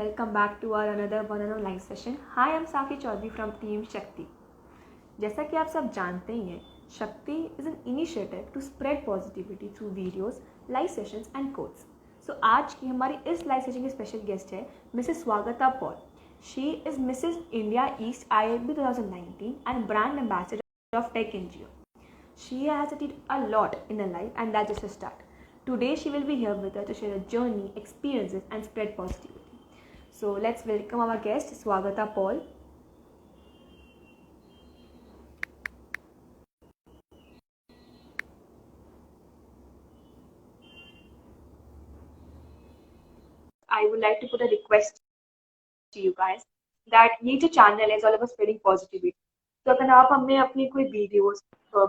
Welcome back to our another one-on-one live session. Hi, I'm Safi Chaudhary from Team Shakti. जैसा कि आप सब जानते ही हैं, Shakti is an initiative to spread positivity through videos, live sessions and quotes. So आज की हमारी इस लाइव सेशन की स्पेशल गेस्ट है Mrs Swagata Paul. She is Mrs India East IAB 2019 and brand ambassador of tech NGO. She has achieved a lot in her life, and that's just a start. Today, she will be here with us to share her journey, experiences, and spread positivity. So, let's welcome our guest, Swagata Paul. I would like to put a request to you guys that ये जो channel is all about spreading positivity. तो अगर आप हमें अपनी कोई videos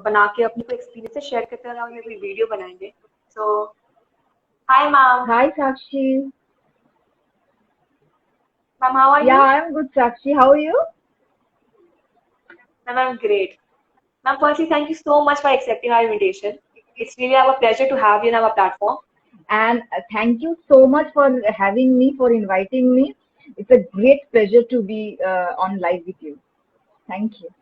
बना के अपनी कोई एक्सपीरियंस शेयर करते हैं, हमें कोई वीडियो बनाएंगे. So, hi ma'am. Hi Sakshi. Ma'am, how are you? Yeah, I'm good Sakshi. How are you? Ma'am, I'm great. Ma'am, firstly, thank you so much for accepting our invitation. It's really our pleasure to have you on our platform. And thank you so much for having me, for inviting me. It's a great pleasure to be on live with you. Thank you.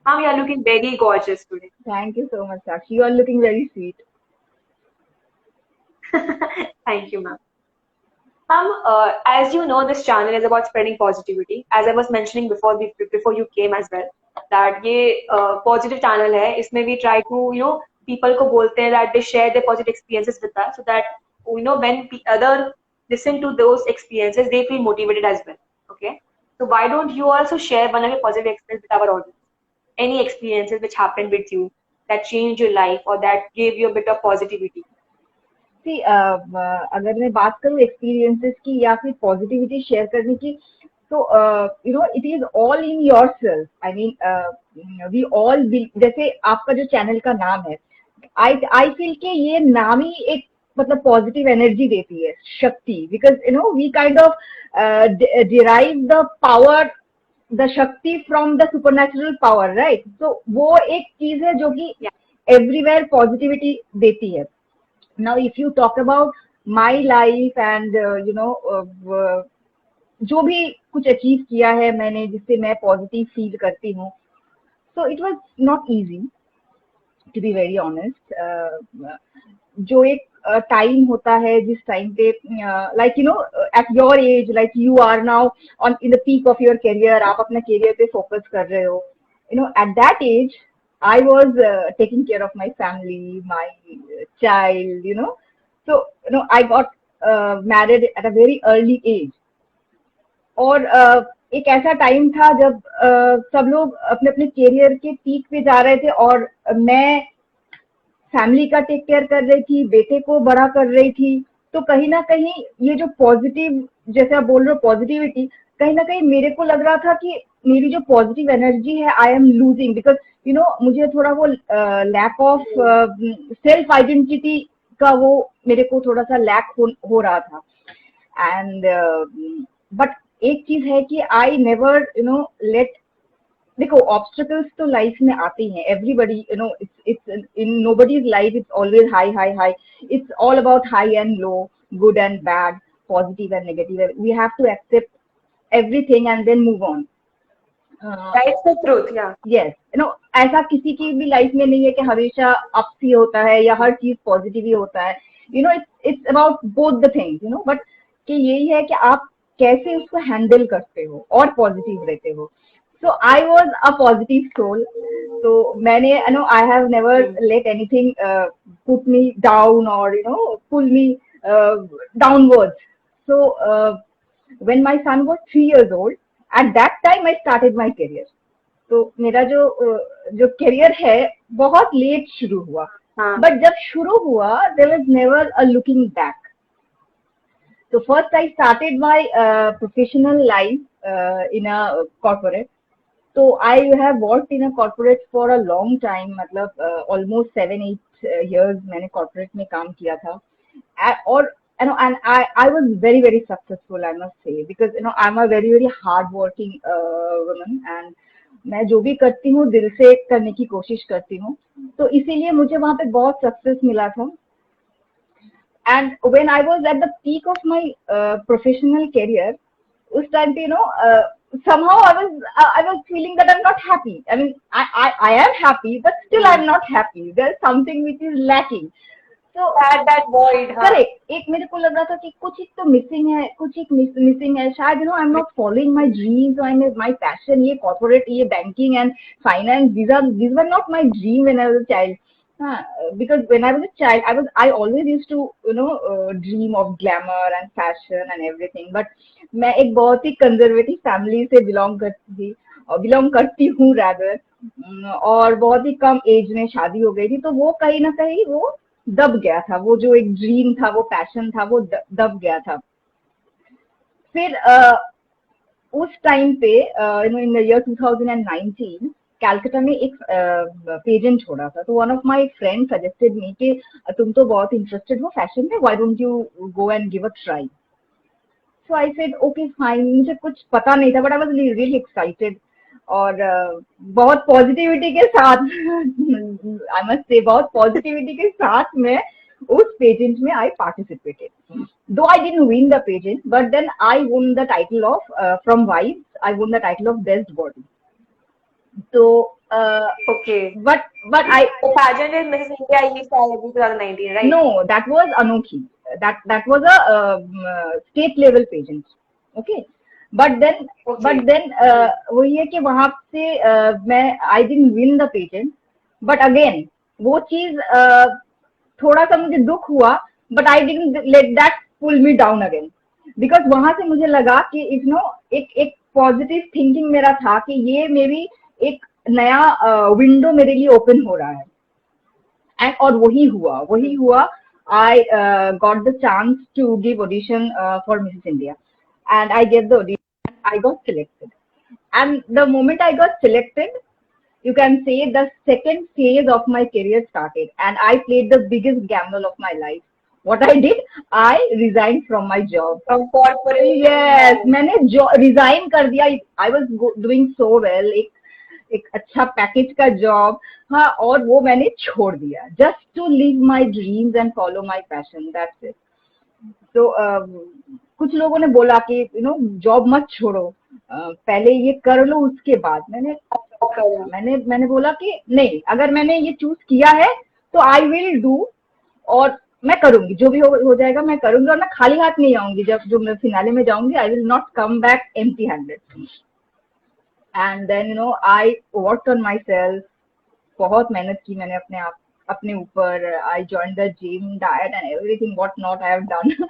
Ma'am, you are looking very gorgeous today. Thank you so much Sakshi. You are looking very sweet. Thank you, ma'am. Ma'am, as you know, this channel is about spreading positivity. As I was mentioning before you came as well, that ये positive channel है. इसमें we try to people को बोलते हैं that they share their positive experiences with us, so that when other listen to those experiences, they feel motivated as well. Okay, so why don't you also share one of your positive experiences with our audience? Any experiences which happened with you that changed your life or that gave you a bit of positivity? See, अगर मैं बात करूँ experiences की या फिर positivity share करने की, तो it is all in your self. I mean we all, जैसे आपका जो चैनल का नाम है, आई फील के ये नाम ही एक मतलब पॉजिटिव एनर्जी देती है, Shakti. Because we kind of derive the power, the shakti from the supernatural power, right? तो वो एक चीज है जो कि एवरीवेयर पॉजिटिविटी देती है. Now if you talk about my life and जो भी कुछ अचीव किया है मैंने, जिससे मैं पॉजिटिव फील करती हूँ, so it was not easy to be very honest. जो एक टाइम होता है जिस टाइम पे like at your age, like you are now on in the peak of your career, आप अपना करियर पे फोकस कर रहे हो. At that age I was taking care of my family, my child, So, I got married at a very early age. और एक ऐसा time था जब सब लोग अपने अपने करियर के पीक पे जा रहे थे और मैं फैमिली का टेक केयर कर रही थी, बेटे को बड़ा कर रही थी. तो कहीं ना कहीं ये जो पॉजिटिव, जैसे आप बोल रहे हो पॉजिटिविटी, कहीं ना कहीं मेरे को लग रहा था कि मेरी जो पॉजिटिव एनर्जी है आई एम लूजिंग. बिकॉज मुझे थोड़ा वो लैक ऑफ सेल्फ आइडेंटिटी का वो मेरे को थोड़ा सा लैक हो रहा था. एंड बट एक चीज है कि आई नेवर लेट, देखो ऑब्स्टिकल्स तो लाइफ में आते हैं, everybody it's in nobody's life it's always high high high. It's all about high and low, good and bad, positive and negative. We have to accept everything and then move on. That's the truth, yeah. Yes, ऐसा किसी की भी life में नहीं है कि हमेशा ups ही होता है या हर चीज पॉजिटिव ही होता है. It's about both the things, but कि यही है कि आप कैसे उसको हैंडल करते हो और पॉजिटिव रहते हो. So I was a positive soul. So मैंने I have never let anything put me down or pull me downwards. So when my son was 3 years old, at that time I started my career. तो मेरा जो career है बहुत late शुरू हुआ, but जब शुरू हुआ there was never a looking back. So first I started my professional life in a corporate. So I have worked in a corporate for a long time, मतलब almost 7-8 years मैंने corporate में काम किया था. और and I was very very successful, I must say, because I'm a very very hard working woman, and मैं जो भी करती हूँ दिल से करने की कोशिश करती हूँ, तो इसीलिए मुझे वहाँ पे बहुत सक्सेस मिला था. And when I was at the peak of my professional career, उस time पे somehow I was feeling that I'm not happy. I mean, I am happy, but still I'm not happy. There's something which is lacking. So that void, हाँ. Correct, एक मेरे को लग रहा था कि कुछ एक तो मिसिंग है, कुछ एक मिसिंग है शायद, I am not following my dreams, my passion, ये कॉर्पोरेट, ये banking and finance, these were not my dream when I was a child. Because when I was a child, I always used to dream of glamour and fashion and everything. But मैं एक बहुत ही conservative family से belong करती हूँ rather. और बहुत ही कम as में शादी हो गई थी, तो वो कहीं ना कहीं वो दब गया था, वो जो एक ड्रीम था, वो पैशन था, वो दब गया था. फिर उस टाइम पे इन द ईयर 2019 कैलकाटा में एक पेजेंट छोड़ा था. तो one of my friend suggested me कि तुम तो बहुत इंटरेस्टेड हो फैशन में, why don't you go and give a try. So I said okay fine. मुझे कुछ पता नहीं था, but I was really excited. और बहुत पॉजिटिविटी के साथ आई मस्ट से बहुत पॉजिटिविटी के साथ में उस पेजेंट में I participated. Though I didn't win the pageant, but then I won the title of from Vibes. I won the title of best body. So Okay. but I The pageant is Mrs. India East 2019, right? No, that was Anokhi. That was a state level pageant. Okay. But then वही है कि वहां से मैं I didn't win the pageant. But again वो चीज थोड़ा सा मुझे दुख हुआ, but I didn't let that pull me down again. Because वहां से मुझे लगा कि एक पॉजिटिव थिंकिंग मेरा था कि ये मेरी एक नया विंडो मेरे लिए ओपन हो रहा है. एंड और वही हुआ. I got the chance to give audition for Mrs. India, and I gave the audition. I got selected, and the moment I got selected, you can say the second phase of my career started, and I played the biggest gamble of my life. What I did, I resigned from my job. From corporate. Yes, मैंने resign कर दिया. I was doing so well, एक अच्छा package का job, हाँ, और वो मैंने छोड़ दिया just to live my dreams and follow my passion. That's it. तो कुछ लोगों ने बोला कि जॉब मत छोड़ो, पहले ये कर लो उसके बाद. मैंने बोला कि नहीं, अगर मैंने ये चूज किया है तो आई विल डू, और मैं करूंगी, जो भी हो जाएगा मैं करूंगी, और मैं खाली हाथ नहीं आऊंगी. जो मैं फिनाले में जाऊंगी, I will not come back empty handed. And then I worked on myself. बहुत मेहनत की मैंने अपने ऊपर. I join the gym, diet and everything what not I have done.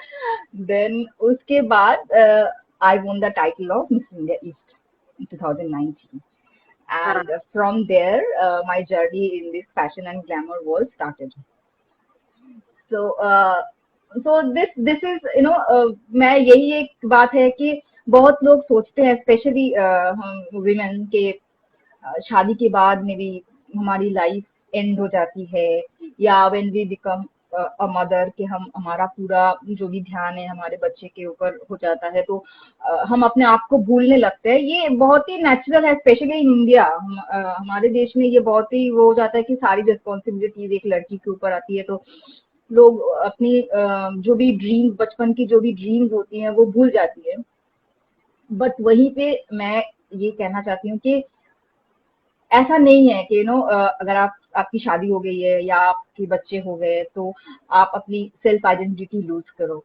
Then उसके बाद I won the title of Miss India East 2019. And from there, my journey in this fashion and glamour world started. So this is मैं यही एक बात है कि बहुत लोग सोचते हैं, स्पेशली हम women के शादी के बाद में भी हमारी लाइफ एंड हो जाती है, या when we become a mother कि हमारा पूरा जो भी ध्यान है हमारे बच्चे के ऊपर हो जाता है, तो हम अपने आप को भूलने लगते हैं. ये बहुत ही नेचुरल है, स्पेशली इन इंडिया. हमारे देश में ये बहुत ही वो हो जाता है कि सारी रिस्पॉन्सिबिलिटीज एक लड़की के ऊपर आती है, तो लोग अपनी जो भी ड्रीम्स, बचपन की जो भी ड्रीम्स होती हैं वो भूल जाती है. बट वहीं पे मैं ये कहना चाहती हूँ कि ऐसा नहीं है कि अगर आपकी शादी हो गई है या आपके बच्चे हो गए तो आप अपनी सेल्फ आइडेंटिटी लूज करो.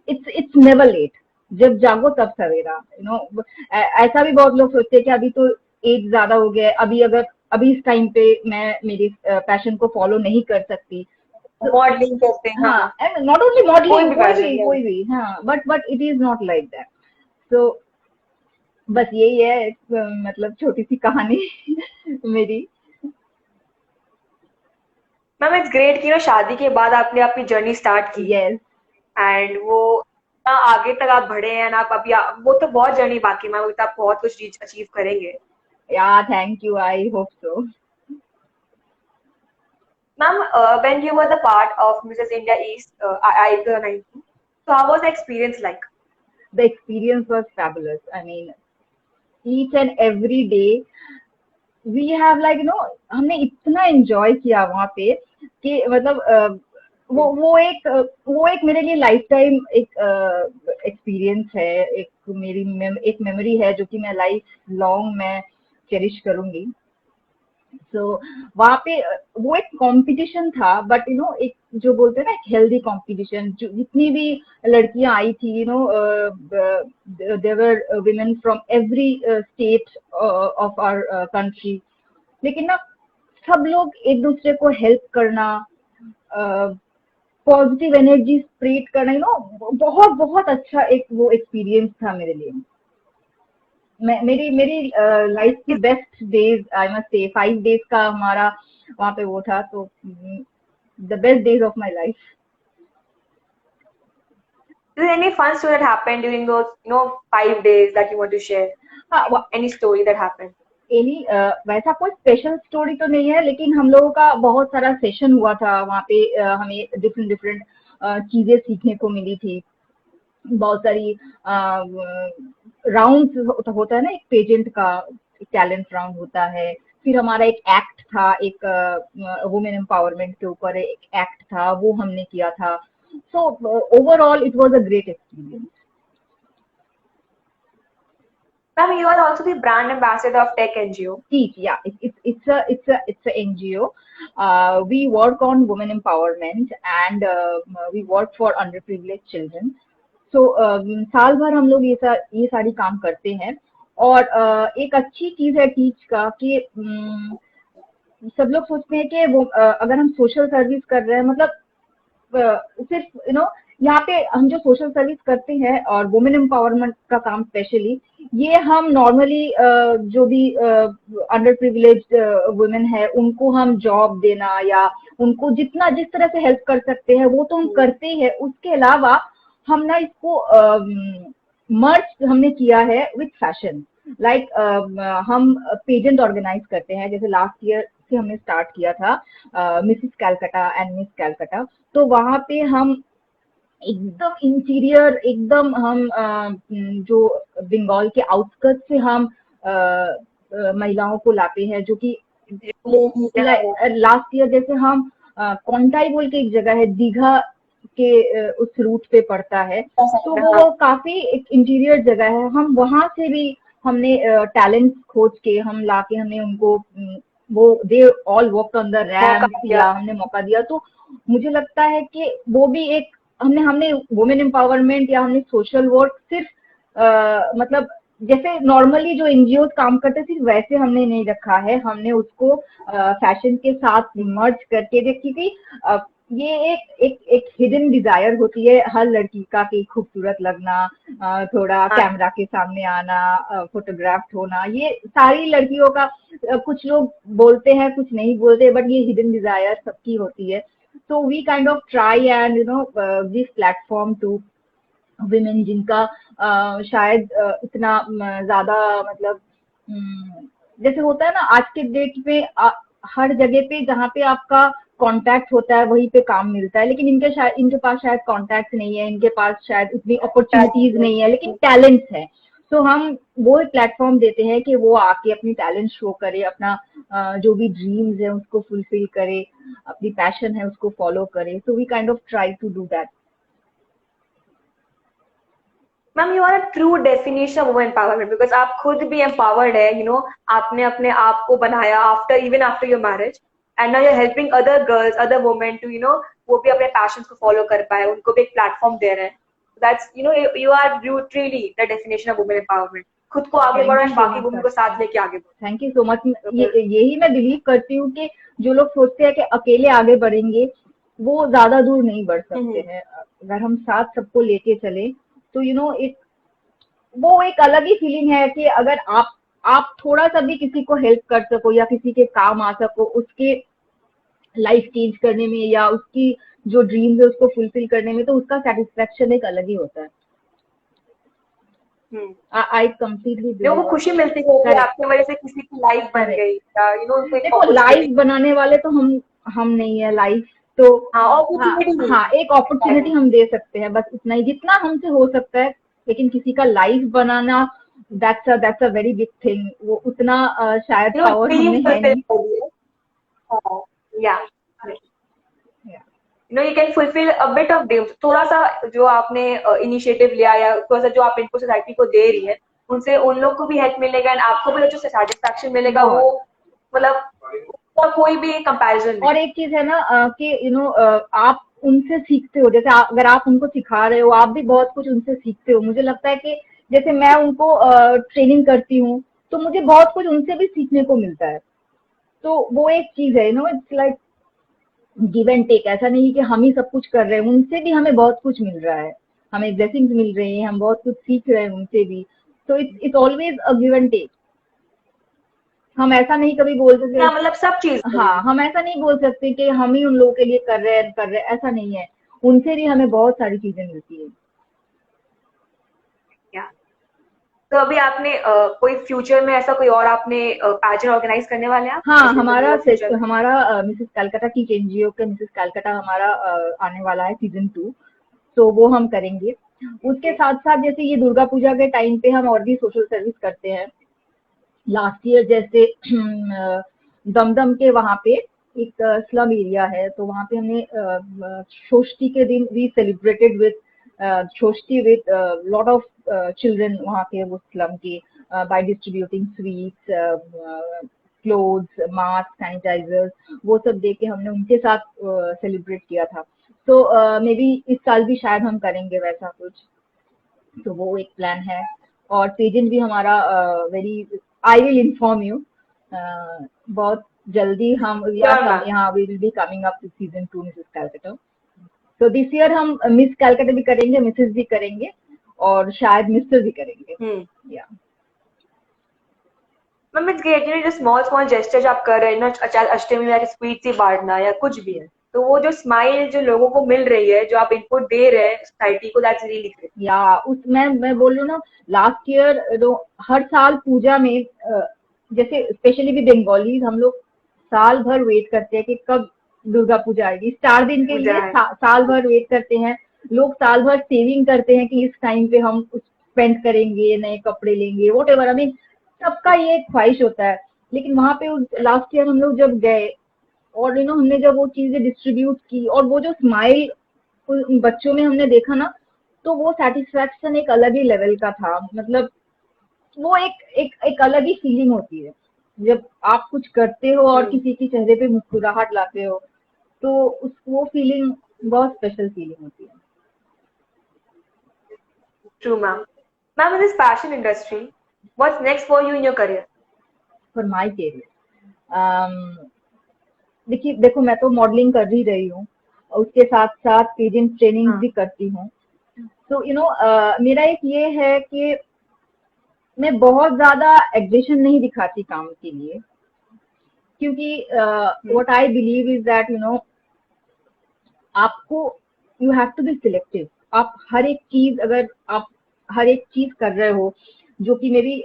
It's never late. जब जागो तब सवेरा. ऐसा भी बहुत लोग सोचते हैं कि अभी तो एज ज्यादा हो गया है, अभी इस टाइम पे मैं मेरी पैशन को फॉलो नहीं कर सकती. मॉडलिंग करते हैं, हाँ, एंड नॉट ओनली मॉडलिंग, कोई भी, हाँ, but it is not like that. So बस यही है, मतलब छोटी सी कहानी मेरी. मैम इट्स ग्रेट कि शादी के बाद आपने अपनी जर्नी स्टार्ट की. यस. एंड वो आगे तक आप बढ़े हैं, आप अभी वो तो बहुत जर्नी बाकी मैम, आप बहुत कुछ अचीव करेंगे. या thank you, I hope so. Ma'am when you were the part of Mrs. India East I-19, so how was the experience like? The experience was fabulous. I mean, each and every day we have हमने इतना enjoy किया वहां पे कि मतलब वो एक मेरे लिए लाइफ टाइम एक एक्सपीरियंस है, एक मेमोरी है जो कि मैं लाइफ लॉन्ग मैं चेरिश करूंगी। सो वहाँ पे वो एक कंपटीशन था, बट यू नो एक जो बोलते हैं ना एक हेल्दी कंपटीशन, जो जितनी भी लड़कियां आई थी, you know there women from every state of our country, लेकिन ना सब लोग एक दूसरे को हेल्प करना, पॉजिटिव एनर्जी स्प्रेड करना, यू नो बहुत बहुत अच्छा एक वो एक्सपीरियंस था मेरे लिए। मेरी मेरी लाइफ की best days, I must say 5 days का हमारा वहाँ पे वो था, तो the best days of my life. Is there any fun story that happened during those, 5 days that you want to share? Any story that happened? वैसा कोई special story तो नहीं है, लेकिन हम लोगों का बहुत सारा सेशन हुआ था वहाँ पे, हमें डिफरेंट डिफरेंट चीजें सीखने को मिली थी। बहुत सारी राउंड होता है ना, एक पेजेंट का टैलेंट राउंड होता है, फिर हमारा एक एक्ट था, एक वुमेन एम्पावरमेंट के ऊपर एक एक्ट था, वो हमने किया था। So overall it was a great experience. Ma'am, you are also the brand ambassador of Tech NGO. Yeah, it's a NGO. We work on women empowerment and we work for underprivileged children. So साल भर हम लोग ये सारी काम करते हैं। और एक अच्छी चीज है टीच का कि सब लोग सोचते हैं कि वो अगर हम सोशल सर्विस कर रहे हैं, मतलब सिर्फ यू नो यहाँ पे हम जो सोशल सर्विस करते हैं और वुमेन एम्पावरमेंट का काम स्पेशली, ये हम नॉर्मली जो भी अंडर प्रिविलेज्ड वुमेन है उनको हम जॉब देना या उनको जिस तरह से हेल्प कर सकते हैं वो तो हम करते ही है। उसके अलावा हम ना इसको मर्ज हमने किया है विथ फैशन। लाइक हम पेजेंट ऑर्गेनाइज करते हैं, जैसे लास्ट ईयर से हमने स्टार्ट किया था Mrs Calcutta and miss Calcutta. तो वहां पे हम एकदम इंटीरियर, एकदम हम जो बंगाल के आउटस्कर्ट से हम महिलाओं को लाते हैं, जो कि लास्ट ईयर जैसे हम कोंटाई बोल के एक जगह है, दीघा के उस रूट पे पड़ता है, तो वो काफी एक इंटीरियर जगह है। हम वहां से भी हमने टैलेंट खोज के हम लाके हमने उनको वो they all work on the ramp या हमने मौका दिया। तो मुझे लगता है कि वो भी एक हमने वुमेन एम्पावरमेंट या हमने सोशल वर्क सिर्फ मतलब जैसे नॉर्मली जो एनजीओ काम करते थे वैसे हमने नहीं रखा है, हमने उसको फैशन के साथ मर्ज करके, क्योंकि ये एक हिडन डिजायर होती है हर लड़की का कि खूबसूरत लगना, थोड़ा कैमरा के सामने आना, फोटोग्राफ्ड होना, ये सारी लड़कियों का कुछ लोग बोलते हैं कुछ नहीं बोलते, बट ये हिडन डिजायर सबकी होती है। So we kind of try and this platform to women जिनका शायद इतना ज्यादा मतलब जैसे होता है ना आज के डेट में हर जगह पे जहाँ पे आपका कांटेक्ट होता है वहीं पे काम मिलता है, लेकिन इनके पास शायद कांटेक्ट नहीं है, इनके पास शायद उतनी अपॉर्चुनिटीज नहीं है, लेकिन टैलेंट्स है। तो हम वो एक प्लेटफॉर्म देते हैं कि वो आके अपनी टैलेंट शो करे, अपना जो भी ड्रीम्स है उसको फुलफिल करे, अपनी पैशन है उसको फॉलो करे। So we kind of try to do that. Ma'am, you are a true definition of women empowerment, because आप खुद भी एम्पावर्ड है, आपने अपने आप को बनाया even after your marriage, and now you are helping other girls, other women to वो भी अपने पैशन को फॉलो कर पाए, उनको भी एक प्लेटफॉर्म दे रहे हैं। That's you are truly the definition of women empowerment. खुद को आगे बढ़ो एंड बाकी वुमेन को साथ लेके आगे बढ़ो। Thank you so much. यही मैं बिलीव करती हूँ कि जो लोग सोचते हैं कि अकेले आगे बढ़ेंगे वो ज्यादा दूर नहीं बढ़ सकते हैं। अगर हम साथ सबको लेके चले तो वो एक अलग ही फीलिंग है कि अगर आप थोड़ा सा भी किसी को हेल्प कर सको या किसी के काम आ सको, उसके लाइफ चेंज करने में या उसकी जो ड्रीम्स है उसको फुलफिल करने में, तो उसका सेटिस्फेक्शन एक अलग ही होता है। आई कंप्लीटली वो खुशी मिलती है कि आपकी वजह से किसी की लाइफ बन गई, देखो लाइफ बनाने वाले तो हम नहीं है, लाइफ तो एक अपॉर्चुनिटी हम दे सकते हैं, बस उतना ही जितना हमसे हो सकता है। लेकिन किसी का life banana that's a very big thing, वो उतना शायद पावर हमें है नहीं। you can fulfill a bit of dreams. थोड़ा सा जो आपने इनिशिएटिव लिया या थोड़ा सा जो आप इनको सोसाइटी को दे रही है, उनसे उन लोग को भी हेल्प मिलेगा एंड आपको भी जो सेटिस्फैक्शन मिलेगा वो मतलब उसका कोई भी कंपैरिजन नहीं। और एक चीज है ना कि आप उनसे सीखते हो, जैसे अगर आप उनको सिखा रहे हो, आप भी बहुत कुछ उनसे सीखते हो। मुझे लगता है कि जैसे मैं उनको ट्रेनिंग करती हूँ, तो मुझे बहुत कुछ उनसे भी सीखने को मिलता है। तो वो एक चीज है, it's like give and take. ऐसा नहीं कि हम ही सब कुछ कर रहे हैं, उनसे भी हमें बहुत कुछ मिल रहा है, हमें ब्लेसिंग्स मिल रही हैं, हम बहुत कुछ सीख रहे हैं उनसे भी। तो it's always a give and take. हम ऐसा नहीं कभी बोल सकते, मतलब सब चीज हाँ, हम ऐसा नहीं बोल सकते कि हम ही उन लोगों के लिए कर रहे हैं, ऐसा नहीं है। उनसे भी हमें बहुत सारी चीजें मिलती है। या तो अभी आपने कोई फ्यूचर में ऐसा कोई और आपने पैजेंट ऑर्गेनाइज करने वाले हैं आप हाँ, ऐसे हमारा फ्यूचर में? हमारा मिसेस कलकत्ता टीच एनजीओ का मिसेस कलकत्ता हमारा आने वाला है सीजन 2। तो वो हम करेंगे। उसके साथ साथ जैसे ये दुर्गा पूजा के टाइम पे हम और भी सोशल सर्विस करते हैं। लास्ट ईयर जैसे दमदम के वहां पे एक स्लम एरिया है, तो वहां पे हमने षष्ठी के दिन we celebrated with Shashthi with lot of children वहां के, वो स्लम के, by distributing sweets, clothes, mask, sanitisers, वो सब दे के हमने उनके साथ सेलिब्रेट किया था। तो मे बी इस साल भी शायद हम करेंगे वैसा कुछ। तो वो एक प्लान है। और पेजेंट भी हमारा very, I will inform you बहुत जल्दी। हम श्योर मैम। यहाँ we will be coming up to season 2 Mrs Calcutta. तो दिस ईयर हम मिस कैलकाटा भी करेंगे, मिसेस भी करेंगे, और शायद मिस्टर भी करेंगे। या मैम इट्स ग्रेट, जो स्मॉल स्मॉल जेस्टर जो आप कर रहे हैं ना, चाहे अष्टमी में या स्वीट सी बांटना या कुछ भी, यस तो वो जो स्माइल जो लोगों को मिल रही है, जो आप इनपुट दे रहे हैं सोसाइटी को, दैट्स रियली ग्रेट। या उस मैं बोल रही हूँ ना, लास्ट ईयर हर साल पूजा में जैसे स्पेशली भी बंगाली हम लोग साल भर वेट करते हैं कि कब दुर्गा पूजा आएगी। 4 दिन के पूजा लिए है। साल भर वेट करते हैं। लोग साल भर सेविंग करते हैं कि इस टाइम पे हम स्पेंड करेंगे, नए कपड़े लेंगे, वॉट एवर, आई मीन सबका ये एक ख्वाहिश होता है। लेकिन वहां पे लास्ट ईयर हम लोग जब गए, और हमने जब वो चीजें डिस्ट्रीब्यूट की, और वो जो स्माइल उन बच्चों में हमने देखा ना, तो वो सेटिस्फैक्शन एक अलग ही लेवल का था। मतलब वो एक अलग ही फीलिंग होती है जब आप कुछ करते हो और किसी के चेहरे पे मुस्कुराहट लाते हो। तो वो फीलिंग बहुत स्पेशल फीलिंग होती है। True ma'am. Ma'am in this fashion industry, what's next for you in your career? For my career, देखिए देखो, मैं तो मॉडलिंग कर ही रही हूँ, उसके साथ साथ पेजेंट ट्रेनिंग हाँ। भी करती हूँ। तो मेरा एक ये है कि मैं बहुत ज्यादा एग्रेशन नहीं दिखाती काम के लिए, क्योंकि what I believe is that आपको, you have to be selective. आप हर एक चीज, अगर आप हर एक चीज कर रहे हो जो कि मेरी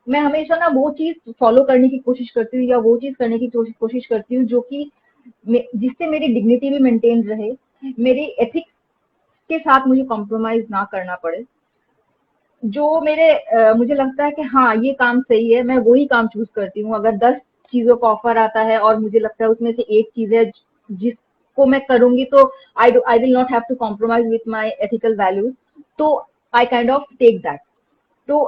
मैं हमेशा ना वो चीज फॉलो करने की कोशिश करती हूँ, या वो चीज करने की कोशिश करती हूँ जो कि जिससे मेरी डिग्निटी भी मेंटेन रहे, मेरे एथिक्स के साथ मुझे कॉम्प्रोमाइज ना करना पड़े। जो मुझे लगता है कि हाँ ये काम सही है, मैं वही काम चूज करती हूँ। अगर 10 चीजों का ऑफर आता है और मुझे लगता है उसमें से एक चीज है जिसको मैं करूंगी, तो I will not have to compromise with my ethical values. तो I kind of take that. तो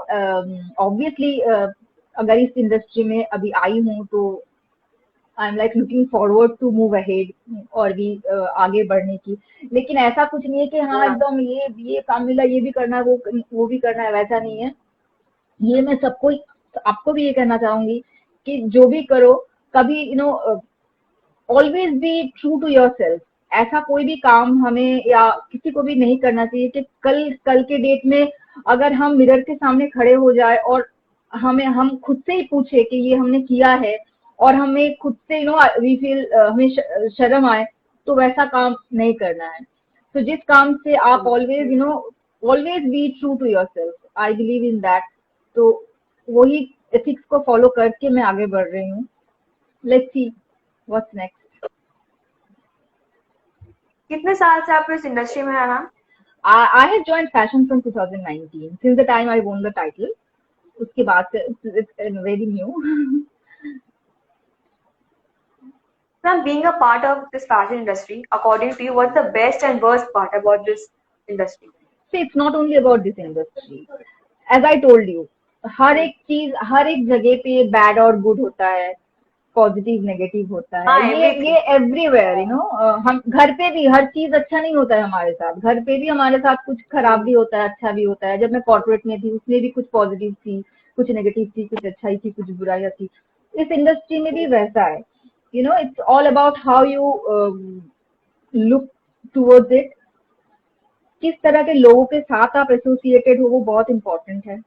ऑब्वियसली अगर इस इंडस्ट्री में अभी आई हूँ, तो I am like looking forward to move ahead, और भी आगे बढ़ने की। लेकिन ऐसा कुछ नहीं है कि हाँ एकदम ये काम मिला, ये भी करना है, वो भी करना है, वैसा नहीं है। ये मैं सबको, आपको भी ये कहना चाहूंगी कि जो भी करो, कभी always be true to yourself. ऐसा कोई भी काम हमें या किसी को भी नहीं करना चाहिए कि कल कल के डेट में अगर हम मिरर के सामने खड़े हो जाए और हम खुद से ही पूछे कि ये हमने किया है, और हमें खुद से वी फील, हमें शर्म आए, तो वैसा काम नहीं करना है। तो जिस काम से आप always be true to your self, I believe in that. तो वही एथिक्स को फॉलो करके मैं आगे बढ़ रही हूँ। Let's see what's next. कितने साल से आप इस इंडस्ट्री में हैं ma'am? I have joined fashion from 2019, since the time I won the title. उसके बाद से it's very new. From being a part of this fashion industry, according to you, what's the best and worst part about this industry? See, it's not only about this industry. As I told you, हर एक चीज हर एक जगह पे bad और good होता है, positive negative होता है, हाँ, ये everything. एवरीवेयर हम घर पे भी हर चीज अच्छा नहीं होता है हमारे साथ, घर पे भी हमारे साथ कुछ खराब भी होता है, अच्छा भी होता है। जब मैं कॉर्पोरेट में थी उसमें भी कुछ पॉजिटिव थी, कुछ नेगेटिव थी, कुछ अच्छाई थी, कुछ बुराइयां थी। इस इंडस्ट्री में भी वैसा है। It's all about how you look towards it. किस तरह के लोगों के साथ आप एसोसिएटेड हो वो बहुत इंपॉर्टेंट है।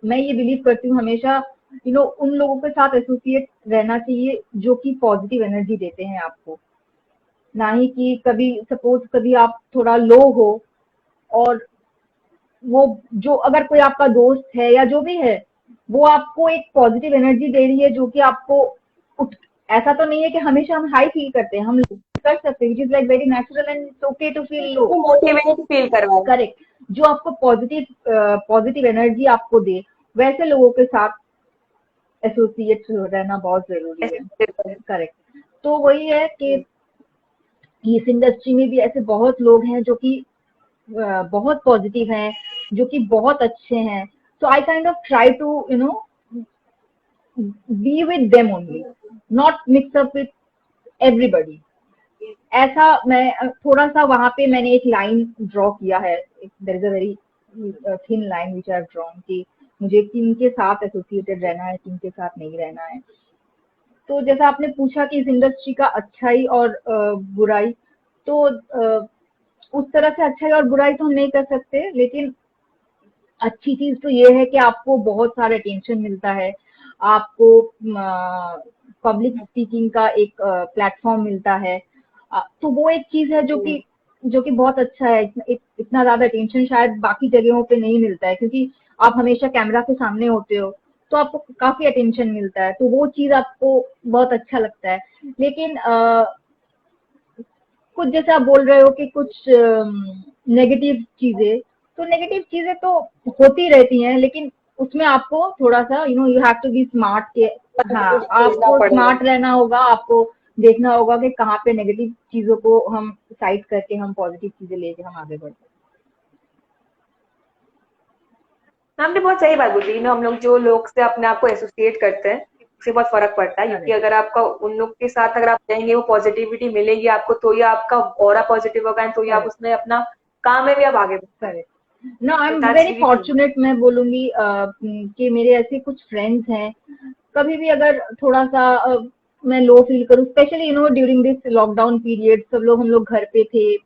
मैं ये बिलीव करती हूँ हमेशा उन लोगों के साथ एसोसिएट रहना चाहिए जो कि पॉजिटिव एनर्जी देते हैं आपको, ना ही कि कभी सपोज कभी आप थोड़ा लो हो और वो जो अगर कोई आपका दोस्त है या जो भी है वो आपको एक पॉजिटिव एनर्जी दे रही है जो कि आपको उठ ऐसा तो नहीं है कि हमेशा हम हाई फील करते हैं, हम कर सकते हैं, it is like very natural and it's okay to feel low. Motivate feel करवाए. करेक्ट। जो आपको पॉजिटिव एनर्जी आपको दे वैसे लोगों के साथ एसोसिएट रहना बहुत जरूरी है। करेक्ट। तो वही है कि इस इंडस्ट्री में भी ऐसे बहुत लोग हैं जो कि बहुत पॉजिटिव हैं, जो कि बहुत अच्छे हैं। So I kind of try to be with them only, not mix up with everybody. ऐसा मैं थोड़ा सा वहां पे मैंने एक लाइन ड्रॉ किया है, there is a very thin line which I have drawn कि मुझे किनके साथ एसोसिएटेड रहना है, किनके साथ नहीं रहना है। तो जैसा आपने पूछा कि इस इंडस्ट्री का अच्छाई और बुराई, तो उस तरह से अच्छाई और बुराई तो हम नहीं कर सकते, लेकिन अच्छी चीज तो ये है कि आपको बहुत सारा अटेंशन मिलता है, आपको पब्लिक स्पीकिंग का एक प्लेटफॉर्म मिलता है। तो वो एक चीज है जो कि बहुत अच्छा है। इतना ज्यादा अटेंशन शायद बाकी जगहों पे नहीं मिलता है, क्योंकि आप हमेशा कैमरा के सामने होते हो तो आपको काफी अटेंशन मिलता है, तो वो चीज आपको बहुत अच्छा लगता है। लेकिन कुछ जैसे आप बोल रहे हो कि कुछ नेगेटिव चीजें, तो नेगेटिव चीजें तो होती रहती हैं, लेकिन उसमें आपको थोड़ा सा you have to be smart के। हाँ, आपको स्मार्ट रहना होगा, आपको देखना होगा कि कहाँ पे नेगेटिव चीजों को हम साइड करके हम पॉजिटिव चीजें लेके हम आगे बढ़ते हमने बहुत सही बात बोली ना, हम लोग जो लोग से अपने आप को एसोसिएट करते हैं उससे बहुत फर्क पड़ता है, क्योंकि अगर आपका उन लोग के साथ अगर आप रहेंगे वो पॉजिटिविटी मिलेगी आपको, तो ये आपका ऑरा पॉजिटिव होगा, तो ये आप उसमें अपना काम में भी आप आगे करेक्ट। नो, आई तो am that's very really true. Fortunate, मैं बोलूंगी कि मेरे ऐसे कुछ फ्रेंड्स हैं, कभी भी अगर थोड़ा सा मैं लो फील करूँ, specially during this lockdown period, सब लोग हम लोग घर पे थे,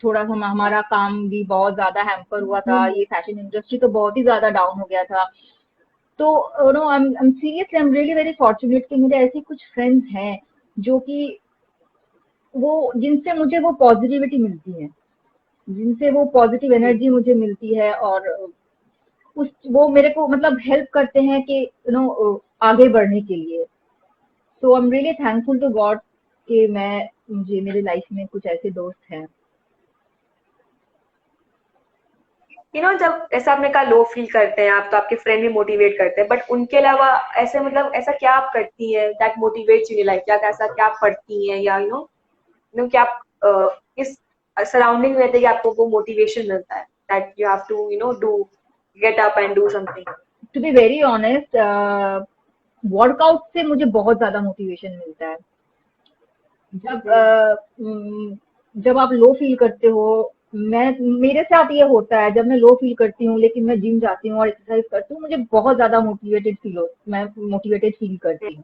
थोड़ा सा हमारा काम भी बहुत ज्यादा हैम्पर हुआ था, ये फैशन इंडस्ट्री तो बहुत ही ज्यादा डाउन हो गया था। तो I am seriously, I am really very fortunate कि मेरे ऐसे कुछ फ्रेंड्स हैं जो कि वो जिनसे मुझे वो पॉजिटिविटी मिलती है, जिनसे वो पॉजिटिव एनर्जी मुझे मिलती है, और उस वो मेरे को मतलब हेल्प करते हैं कि आगे बढ़ने के लिए। So I am really thankful to God कि मुझे मेरे लाइफ में कुछ ऐसे दोस्त हैं। जब ऐसा आपने कहा लो फील करते हैं आप, तो आपके फ्रेंड भी मोटिवेट करते हैं, बट उनके अलावा ऐसे मतलब ऐसा क्या आप करती हैं दैट मोटिवेट्स यू लाइक, क्या ऐसा क्या आप पढ़ती हैं, या क्या आप इस सराउंडिंग में रहते हैं कि आपको वो मोटिवेशन मिलता है that you have to do get up and do something? To be very honest, workout से मुझे बहुत ज्यादा मोटिवेशन मिलता है। जब आप लो फील करते हो, मेरे साथ ये होता है, जब मैं लो फील करती हूँ लेकिन मैं जिम जाती हूँ और एक्सरसाइज करती हूँ, मुझे बहुत ज्यादा मैं मोटिवेटेड फील करती हूँ।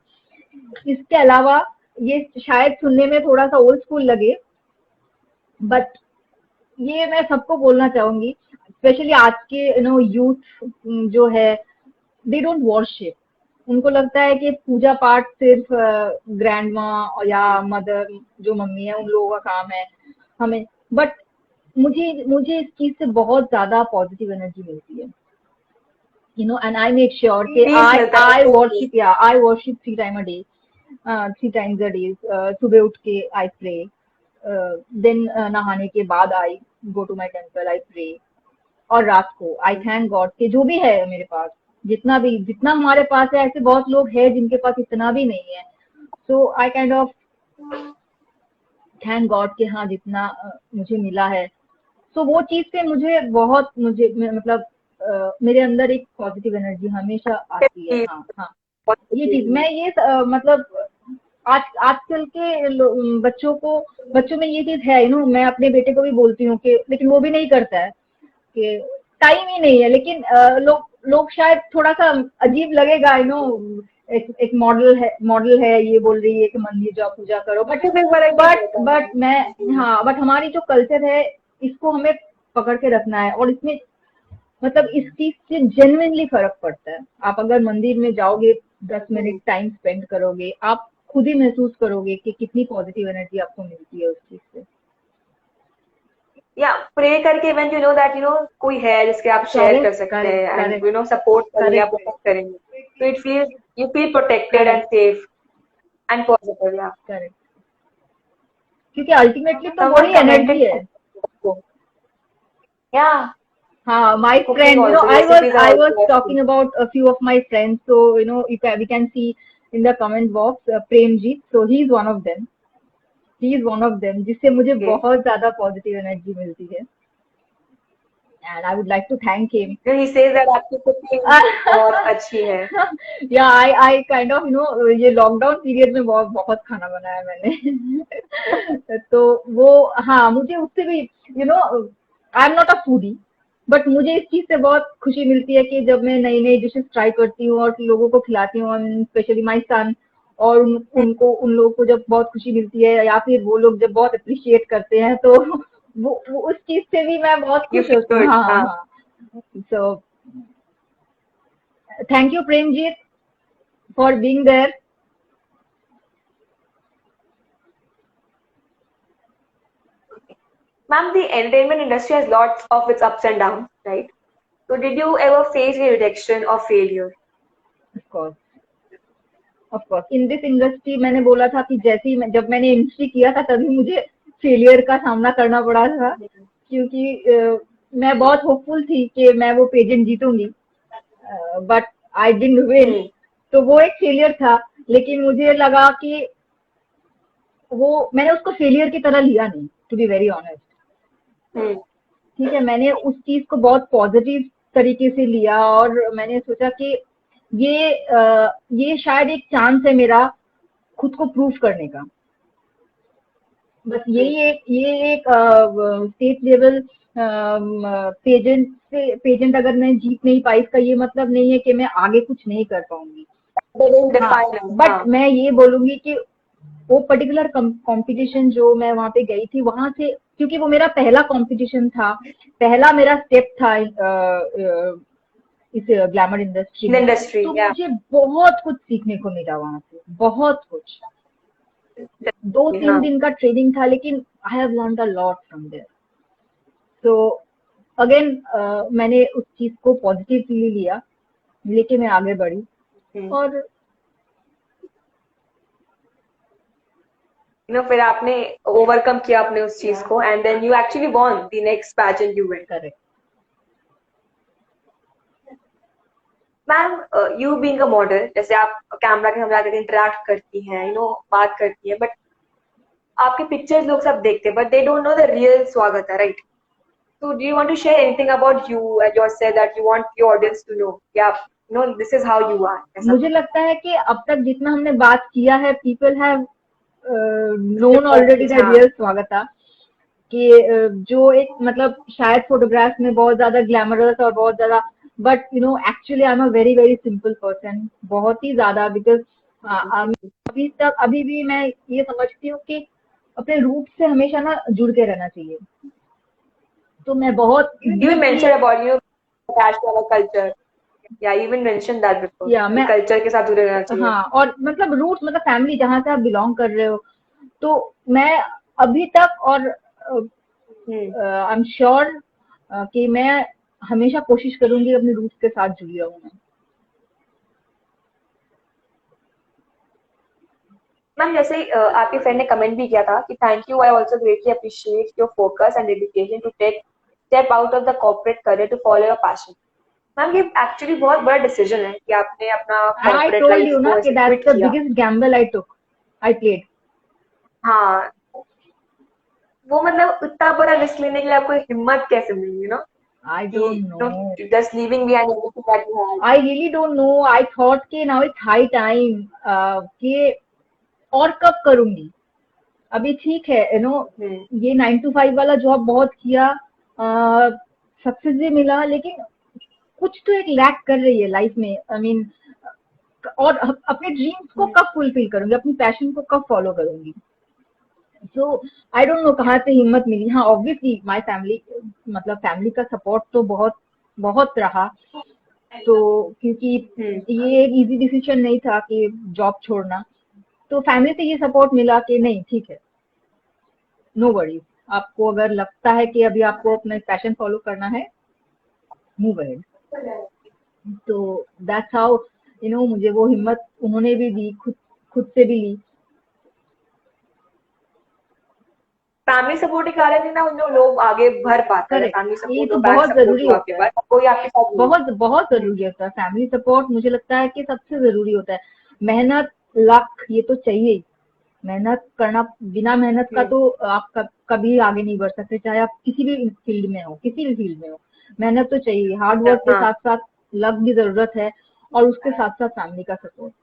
इसके अलावा ये शायद सुनने में थोड़ा सा ओल्ड स्कूल लगे, बट ये मैं सबको बोलना चाहूंगी, स्पेशली आज के यूथ जो है, दे डोंट वर्शिप। उनको लगता है कि पूजा पाठ सिर्फ ग्रैंड माँ या मदर, जो मम्मी है, उन लोगों का काम है। हमें बट मुझे इस चीज से बहुत ज्यादा पॉजिटिव एनर्जी मिलती है, एंड आई मेक श्योर कि आई वर्शिप 3 times a day। सुबह उठ के आई प्रे, देन नहाने के बाद I go to my temple, I pray, और रात को आई थैंक गॉड कि जो भी है मेरे पास, जितना हमारे पास है, ऐसे बहुत लोग हैं जिनके पास इतना भी नहीं है। So I kind of thank God कि हाँ जितना मुझे मिला है। सो वो चीज से मुझे मतलब मेरे अंदर एक पॉजिटिव एनर्जी हमेशा आती है। हाँ हाँ, ये चीज मैं ये मतलब आजकल के बच्चों में ये चीज है, मैं अपने बेटे को भी बोलती हूँ कि, लेकिन वो भी नहीं करता है कि टाइम ही नहीं है। लेकिन लोग शायद थोड़ा सा अजीब लगेगा, एक मॉडल है ये बोल रही है कि मंदिर जाओ पूजा करो, बट मैं, हाँ, बट हमारी जो कल्चर है इसको हमें पकड़ के रखना है। और इसमें मतलब इस चीज से जेन्युइनली फर्क पड़ता है। आप अगर मंदिर में जाओगे, 10 मिनट टाइम स्पेंड करोगे, आप खुद ही महसूस करोगे कि कितनी पॉजिटिव एनर्जी आपको मिलती है उस चीज से। या प्रे करके इवन कोई है जिसके आप शेयर कर सकते हैं एंड सपोर्ट करेंगे, आप सपोर्ट करेंगे, तो it feel you feel protected and safe and positive. या करेक्ट, क्योंकि अल्टीमेटली तो वही एनर्जी है। या हाँ, my friend, I was talking about a few of my friends, so we can see in the comment box Premjit, so he is one of them, जिससे मुझे बहुत ज्यादा पॉजिटिव एनर्जी मिलती है, and I would like to thank him. He says that आपकी cooking बहुत अच्छी है। Yeah, I kind of ये लॉकडाउन पीरियड में बहुत खाना बनाया मैंने। तो वो, हाँ, मुझे उससे भी I am not a foodie, but मुझे इस चीज से बहुत खुशी मिलती है कि जब मैं नई नई डिशेस ट्राई करती हूँ और लोगों को खिलाती हूँ, स्पेशली माय सन, और उन लोगों को जब बहुत खुशी मिलती है, या फिर वो लोग जब बहुत अप्रिशिएट करते हैं, तो वो उस चीज से भी मैं बहुत खुश होती हूँ। हाँ हाँ, so thank you Premjit for being there. Ma'am, the entertainment industry has lots of its ups and downs, right? So did you ever face a rejection or failure? Of course, in this industry मैंने बोला था कि जब मैंने entry किया था तभी मुझे फेलियर का सामना करना पड़ा था, क्योंकि मैं बहुत होपफुल थी कि मैं वो पेजेंट जीतूंगी, बट आई डिडंट विन। तो वो एक फेलियर था, लेकिन मुझे लगा कि मैंने उसको फेलियर की तरह लिया नहीं, टू बी वेरी ऑनेस्ट। ठीक है, मैंने उस चीज को बहुत पॉजिटिव तरीके से लिया, और मैंने सोचा कि ये शायद एक चांस है मेरा खुद को प्रूफ करने का। बस ये एक स्टेट लेवल पेजेंट अगर मैं जीत नहीं पाई, इसका ये मतलब नहीं है कि मैं आगे कुछ नहीं कर पाऊंगी। बट मैं ये बोलूंगी कि वो पर्टिकुलर कंपटीशन जो मैं वहां पे गई थी, वहां से, क्योंकि वो मेरा पहला कंपटीशन था, पहला मेरा स्टेप था इस ग्लैमर इंडस्ट्री में, तो मुझे बहुत कुछ सीखने को मिला वहां से, बहुत कुछ। 2-3 दिन का ट्रेनिंग था, लेकिन I have learned a lot from there. तो अगेन मैंने उस चीज को पॉजिटिवली लिया, लेके मैं आगे बढ़ी, और फिर आपने ओवरकम किया अपने उस चीज को, and then you actually won the next pageant you win. Correct. Ma'am, you being a model, जैसे आप कैमरा के सामने आकर इंटरेक्ट करती हैं, बात करती हैं, बट आपके पिक्चर्स लोग सब देखते हैं, but they don't know the real Swagata, right? So do you want to share anything about you and yourself that you want your audience to know? Yeah, this is how you are. मुझे लगता है कि अब तक जितना हमने बात किया है, people have known already the real स्वागता, कि जो एक मतलब शायद फोटोग्राफ में बहुत ज्यादा ग्लैमरस और बहुत ज्यादा, but actually I am a very very simple person, बहुत ही ज्यादा, बिकॉज अभी भी मैं ये समझती हूँ कि अपने रूट से हमेशा ना जुड़ के रहना चाहिए। तो मैं बहुत You mentioned about attached to our culture. Yeah, you even mentioned that before. Yeah, मैं कल्चर के साथ जुड़े रहना चाहिए। हाँ, और मतलब रूट मतलब फैमिली जहाँ से आप बिलोंग कर रहे हो, तो मैं अभी तक, और आई एम श्योर कि मैं हमेशा कोशिश करूंगी अपने रूट के साथ जुड़ी रहूं मैं। मैम, जैसे आपके फ्रेंड ने कमेंट भी किया था कि thank you, I also greatly appreciate your focus and dedication to take step out of the corporate career to follow your passion. Ma'am, ये एक्चुअली बहुत बड़ा डिसीजन है कि आपने अपना कॉर्पोरेट लाइफ को कि that's the biggest Gamble I took. I played. हाँ, वो मतलब इतना बड़ा रिस्क लेने के लिए आपको हिम्मत कैसे मिली, आई कि don't know, just leaving behind everything that you had. I really don't know. I thought कि नाउ इट्स हाई टाइम कि और कब करूंगी। अभी ठीक है, हम्म। ये 9 to 5 वाला जॉब बहुत किया, सक्सेस भी मिला, लेकिन कुछ तो एक लैक कर रही है लाइफ में। आई मीन, और अपने ड्रीम्स को हम्म। कब फुलफिल करूंगी, अपनी पैशन को कब फॉलो करूंगी। सो आई डोंट नो कहाँ से हिम्मत मिली। हाँ, ऑब्वियसली माय फैमिली, मतलब फैमिली का सपोर्ट तो बहुत बहुत रहा। तो क्योंकि हम्म। ये एक इजी डिसीजन नहीं था कि जॉब छोड़ना, तो फैमिली से ये सपोर्ट मिला कि नहीं ठीक है, नो वरीज, आपको अगर लगता है कि अभी आपको अपना पैशन फॉलो करना है, मूव अहेड। तो दैट्स हाउ, मुझे वो हिम्मत उन्होंने भी दी, खुद से भी ली। फैमिली सपोर्ट के कारण ही ना जो लोग आगे बढ़ पाते हैं, करेक्ट, फैमिली ये सपोर्ट तो और बैक बहुत सपोर्ट जरूरी हो आपके होता है। पास, कोई आपके साथ नहीं बहुत बहुत है। जरूरी होता है फैमिली सपोर्ट, मुझे लगता है कि सबसे जरूरी होता है। मेहनत, लक, ये तो चाहिए ही। मेहनत करना, बिना मेहनत का हम्म। तो आप कभी आगे नहीं बढ़ सकते, चाहे आप किसी भी फील्ड में हो, किसी भी फील्ड में हो। मेहनत तो चाहिए, हार्ड वर्क के हाँ। साथ साथ लक भी जरूरत है, और उसके साथ साथ फैमिली का सपोर्ट।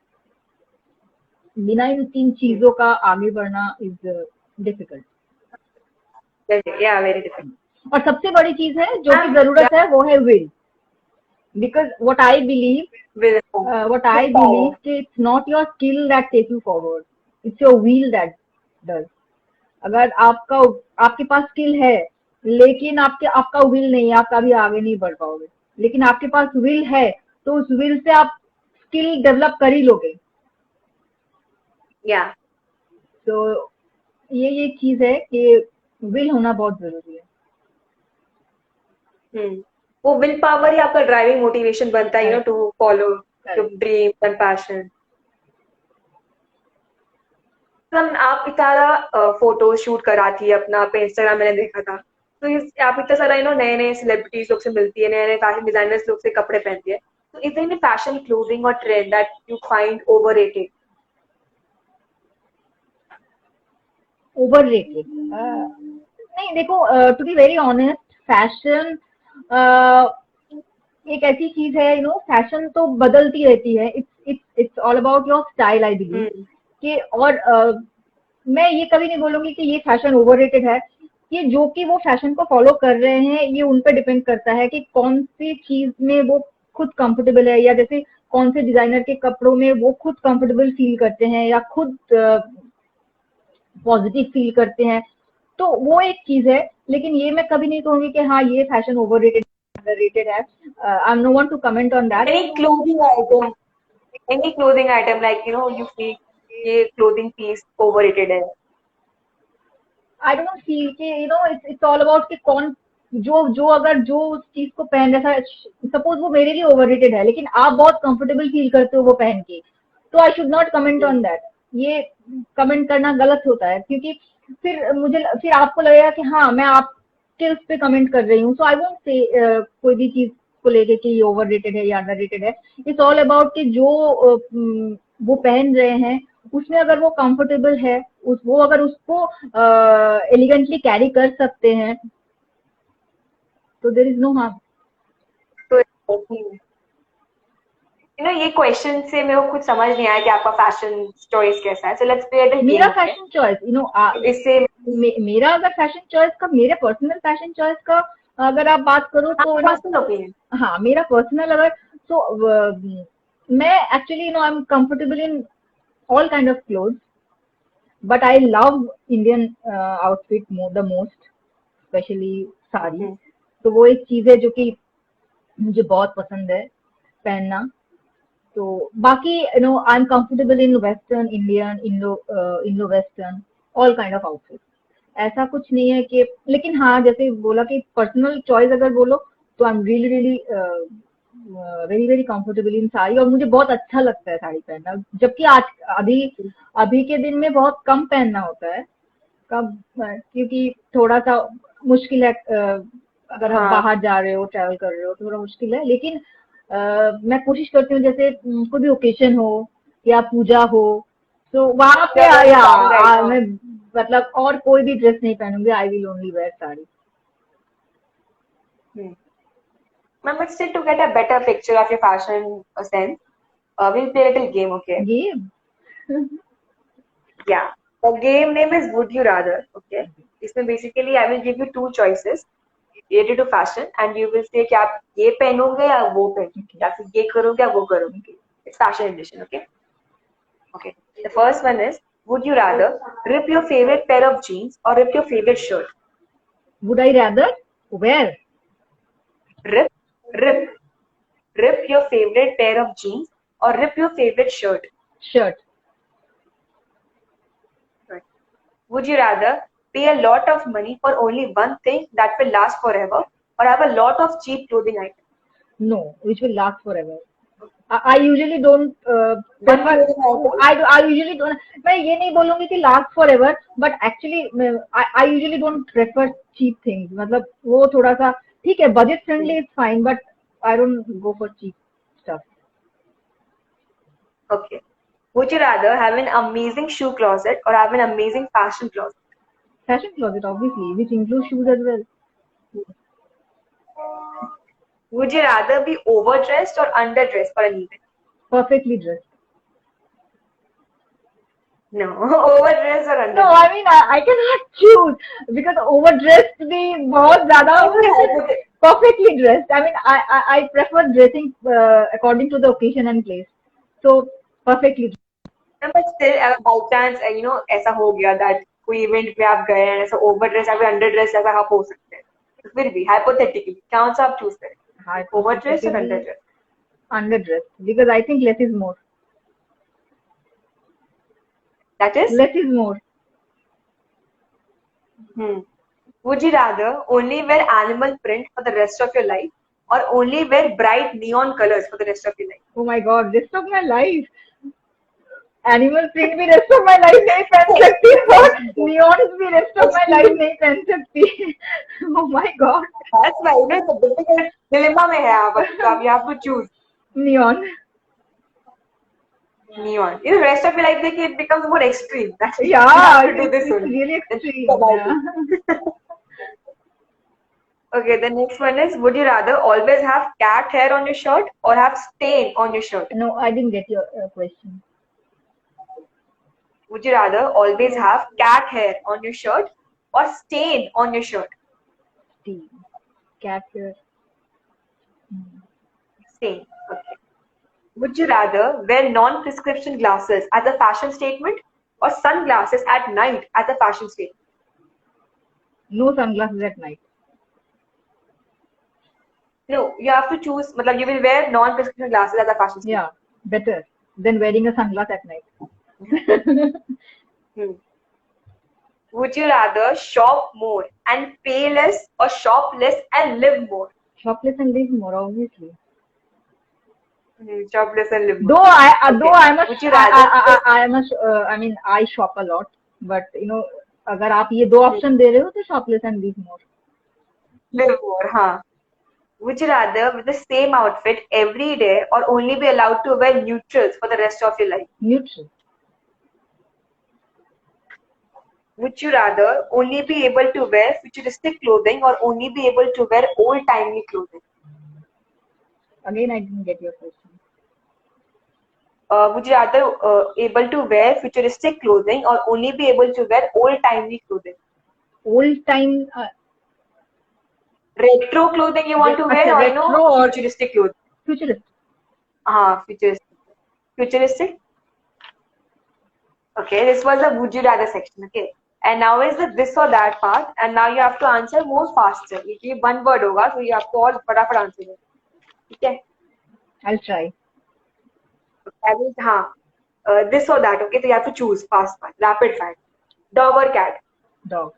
बिना इन 3 चीजों का आगे बढ़ना इज डिफिकल्ट। या वेरी डिफिकल्ट। और सबसे बड़ी चीज है जो कि मैम, जरूरत है, वो है will. Because what I believe कि it's not your skill that take you forward, it's your will that does. अगर आपके पास स्किल है, लेकिन आपका विल नहीं है, आप कभी आगे नहीं बढ़ पाओगे। लेकिन आपके पास विल है, तो उस विल से आप स्किल डेवलप कर ही लोगे। या तो ये चीज है कि विल होना बहुत जरूरी है। वो विल पावर ही आपका ड्राइविंग मोटिवेशन बनता है, correct, to follow your correct. Dream and passion. हम आप इतना सारा फोटो शूट कराती है अपना पे इंस्टाग्राम, मैंने देखा था। तो आप इतना सारा नए नए सेलिब्रिटीज लोग से मिलती है, नए नए फैशन डिजाइनर्स लोग से कपड़े पहनती है। तो is there any fashion clothing or trend that you find overrated? Overrated, नहीं देखो, to be very honest, fashion एक ऐसी चीज है, फैशन तो बदलती रहती है। It's all about your style, I believe hmm. कि, और मैं ये कभी नहीं बोलूंगी कि ये फैशन ओवररेटेड है। ये जो कि वो फैशन को फॉलो कर रहे हैं, ये उन पर डिपेंड करता है कि कौन सी चीज में वो खुद कंफर्टेबल है, या जैसे कौन से डिजाइनर के कपड़ों में वो खुद कंफर्टेबल फील करते हैं, या खुद पॉजिटिव फील करते हैं। तो वो एक चीज है। लेकिन ये मैं कभी नहीं कहूंगी कि हाँ ये फैशन ओवररेटेड, अंडररेटेड है। I am no one to comment on that. Any clothing item, any clothing item like you feel ये क्लोथिंग पीस ओवररेटेड है? आई डोंट फील कि इट्स ऑल अबाउट कि कौन, जो अगर जो उस चीज को पहन रहा था, सपोज वो मेरे लिए ओवररेटेड है, लेकिन आप बहुत कंफर्टेबल फील करते हो वो पहन के, तो I should not comment on that. ये कमेंट करना गलत होता है, क्योंकि फिर आपको लगेगा कि हाँ मैं आपके उस पर कमेंट कर रही हूँ। सो आई वोंट से कोई भी चीज को लेके कि ये ओवररेटेड है या अंडररेटेड है। इट्स ऑल अबाउट कि जो वो पहन रहे हैं, उसमें अगर वो कंफर्टेबल है, वो अगर उसको एलिगेंटली कैरी कर सकते हैं, तो देर इज नो हार्म। तो ये क्वेश्चन से मेरे को कुछ समझ नहीं आया कि आपका फैशन चॉइस कैसा है। सो लेट्स प्ले द मेरा गेम, ओके? फैशन चॉइस, इससे मेरा अगर फैशन चॉइस का, मेरे पर्सनल फैशन चॉइस का अगर आप बात करो, हाँ, तो पर्सनल ओपिनियन। हाँ मेरा पर्सनल अगर, तो मैं actually I am comfortable in all kind of cloth, but I love Indian outfit the most, specially sari. तो वो एक चीज है जो कि मुझे बहुत पसंद है पहनना। तो बाकी I am comfortable in western, Indian, Indo western, all kind of outfit. ऐसा कुछ नहीं है कि, लेकिन हाँ जैसे बोला कि पर्सनल चॉइस अगर बोलो, तो I am really really very very comfortable in sari, और मुझे बहुत अच्छा लगता है साड़ी पहनना। जबकि आज अभी अभी के दिन में बहुत कम पहनना होता है, कब, क्योंकि थोड़ा सा मुश्किल है, अगर आप हाँ। बाहर जा रहे हो, ट्रैवल कर रहे हो, तो थोड़ा मुश्किल है। लेकिन मैं कोशिश करती हूँ, जैसे कोई भी ओकेशन हो या पूजा हो, So वहां पे You're very या calm right now. मैं मतलब और कोई भी ड्रेस नहीं पहनूंगी. I will only wear sari. Hmm. But still, to get a better picture of your fashion sense, we'll play a little game, okay? Game. Yeah. The game name is Would You Rather, okay? इसमें basically I will give you two choices related to fashion and you will say कि आप ये पहनोगे या वो पहनोगे Okay. या फिर ये करोगे या वो करोगे. Okay. It's fashion edition, okay? Okay. The first one is Would you rather rip your favorite pair of jeans or rip your favorite shirt? Would I rather wear Rip, rip, rip your favorite pair of jeans or rip your favorite shirt. shirt? Right. Would you rather pay a lot of money for only one thing that will last forever or have a lot of cheap clothing items? No, which will last forever. I usually don't One prefer. clothing item? I usually don't. मैं ये नहीं बोलूँगी कि last forever, but actually I usually don't prefer cheap things. मतलब वो थोड़ा सा ठीक है, budget friendly is fine, but I don't go for cheap stuff. Okay. Would you rather have an amazing shoe closet or have an amazing fashion closet? Fashion closet, obviously, which includes shoes as well. Would you rather be overdressed or underdressed for an event? Perfectly dressed. No, overdressed or No, underdressed. I mean I cannot choose because overdressed भी बहुत ज़्यादा perfectly dressed. I mean I prefer dressing according to the occasion and place. So perfectly dressed. No, but still, by chance, ऐसा हो गया that कोई event पे आप गए हैं ऐसा ओवरड्रेस या फिर अंडरड्रेस ऐसा आप हो सकते हैं तो फिर भी हाइपोथेटिकली कौन सा आप चूज करें ओवरड्रेस और Hypothetically अंडरड्रेस underdressed because I think less is more. That is Less is more. would you rather only wear animal print for the rest of your life or only wear bright neon colors for the rest of your life? Oh my God, rest of my life. Animal print भी rest of my life नहीं पहन सकती और neons भी rest of my life नहीं पहन सकती. Oh my God, That's why it's a difficult dilemma में है आप तो आप you have to choose neon. neon. The rest of your life देखिए it becomes more extreme. That's you Yeah, have to do this it's only. really Then think extreme. about Yeah. it. Okay, the next one is would you rather always have cat hair on your shirt or have stain on your shirt? No, I didn't get your question. Would you rather always have cat hair on your shirt or stain on your shirt? T. Cat hair. Stain. Okay. Would you rather wear non-prescription glasses as a fashion statement or sunglasses at night as a fashion statement? No sunglasses at night. No, you have to choose. मतलब you will wear non-prescription glasses as a fashion statement. Yeah, better than wearing a sunglass at night. Would you rather shop more and pay less or shop less and live more? Shopless and live more, obviously. Shop less and live more. Though I, Okay. though I'm a, Would you rather I am a, I mean, I shop a lot, but you know, अगर आप ये दो option दे रहे हो तो shopless and live more. live more? Huh? Would you rather wear the same outfit every day or only be allowed to wear neutrals for the rest of your life? Neutral. Would you rather only be able to wear futuristic clothing or only be able to wear old-timey clothing? Again, I didn't get your question. Would you rather able to wear futuristic clothing or only be able to wear old-timey clothing? Old time, Retro clothing you want to wear or retro or futuristic clothing? futurist. Futuristic. Futuristic? Okay, this was the would you rather section, okay? And now is the this or that part, and now you have to answer more faster. ये one word होगा, so you have to और फटाफट answer it. ठीक है? I'll try. That is this or that, okay? So you have to choose fast one, rapid fire. Dog or cat? Dog.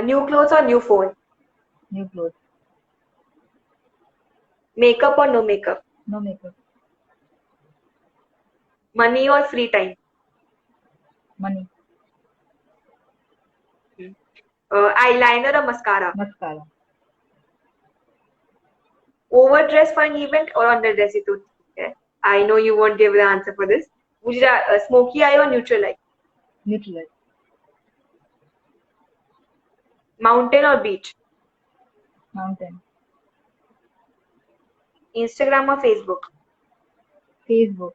New clothes or new phone? New clothes. Makeup or no makeup? No makeup. Money or free time? Money. Eyeliner or mascara? Mascara. Overdress for an event or underdress? ये तो ठीक है. I know you won't give the answer for this. Would you smoky eye or neutral eye? Neutral eye. Mountain or beach? Mountain. Instagram or Facebook? Facebook.